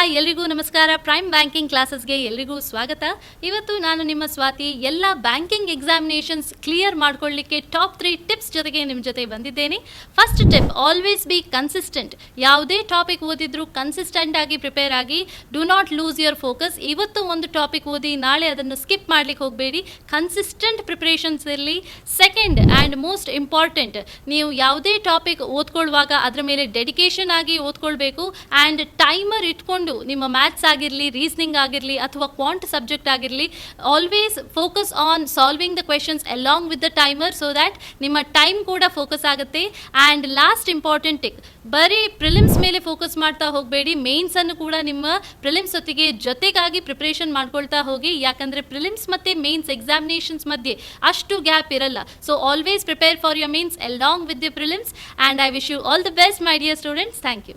Hi ಎಲ್ರಿಗೂ ನಮಸ್ಕಾರ. Prime banking ಕ್ಲಾಸಸ್ಗೆ ಎಲ್ರಿಗೂ ಸ್ವಾಗತ. ಇವತ್ತು ನಾನು ನಿಮ್ಮ ಸ್ವಾತಿ ಎಲ್ಲ ಬ್ಯಾಂಕಿಂಗ್ ಎಕ್ಸಾಮಿನೇಷನ್ಸ್ ಕ್ಲಿಯರ್ ಮಾಡ್ಕೊಳ್ಳಿಕ್ಕೆ ಟಾಪ್ 3 ಟಿಪ್ಸ್ ಜೊತೆಗೆ ನಿಮ್ಮ ಜೊತೆ ಬಂದಿದ್ದೇನೆ. First tip, always B consistent. ಯಾವುದೇ ಟಾಪಿಕ್ ಓದಿದ್ರು ಕನ್ಸಿಸ್ಟೆಂಟ್ ಆಗಿ ಪ್ರಿಪೇರ್ ಆಗಿ. Do not lose your focus. ಇವತ್ತು ಒಂದು ಟಾಪಿಕ್ ಓದಿ ನಾಳೆ ಅದನ್ನು ಸ್ಕಿಪ್ ಮಾಡ್ಲಿಕ್ಕೆ ಹೋಗಬೇಡಿ. ಕನ್ಸಿಸ್ಟೆಂಟ್ ಪ್ರಿಪರೇಷನ್ಸ್ ಇರಲಿ. ಸೆಕೆಂಡ್ ಆ್ಯಂಡ್ ಮೋಸ್ಟ್ ಇಂಪಾರ್ಟೆಂಟ್, ನೀವು ಯಾವುದೇ ಟಾಪಿಕ್ ಓದ್ಕೊಳ್ಳುವಾಗ ಅದರ ಮೇಲೆ ಡೆಡಿಕೇಶನ್ ಆಗಿ ಓದ್ಕೊಳ್ಬೇಕು. ಆ್ಯಂಡ್ ಟೈಮರ್ ಇಟ್ಕೊಂಡು ನಿಮ್ಮ ಮ್ಯಾಥ್ಸ್ ಆಗಿರಲಿ, ರೀಸನಿಂಗ್ ಆಗಿರಲಿ ಅಥವಾ ಕ್ವಾಂಟ್ ಸಬ್ಜೆಕ್ಟ್ ಆಗಿರಲಿ, always focus on solving the questions along with the timer, so that ನಿಮ್ಮ ಟೈಮ್ ಕೂಡ ಫೋಕಸ್ ಆಗುತ್ತೆ. ಆ್ಯಂಡ್ ಲಾಸ್ಟ್ ಇಂಪಾರ್ಟೆಂಟ್ ಟಿಪ್, ಬರೀ ಪ್ರಿಲಿಮ್ಸ್ ಮೇಲೆ ಫೋಕಸ್ ಮಾಡ್ತಾ ಹೋಗಬೇಡಿ. ಮೇನ್ಸ್ ಅನ್ನು ಕೂಡ ನಿಮ್ಮ ಪ್ರಿಲಿಮ್ಸ್ ಹೊತ್ತಿಗೆ ಜೊತೆಗಾಗಿ ಪ್ರಿಪರೇಷನ್ ಮಾಡ್ಕೊಳ್ತಾ ಹೋಗಿ. ಯಾಕಂದರೆ ಪ್ರಿಲಿಮ್ಸ್ ಮತ್ತು ಮೇನ್ಸ್ ಎಕ್ಸಾಮಿನೇಷನ್ಸ್ ಮಧ್ಯೆ ಅಷ್ಟು ಗ್ಯಾಪ್ ಇರಲ್ಲ. So always prepare for your mains along with the prelims. And I wish you all the best my dear students. Thank you.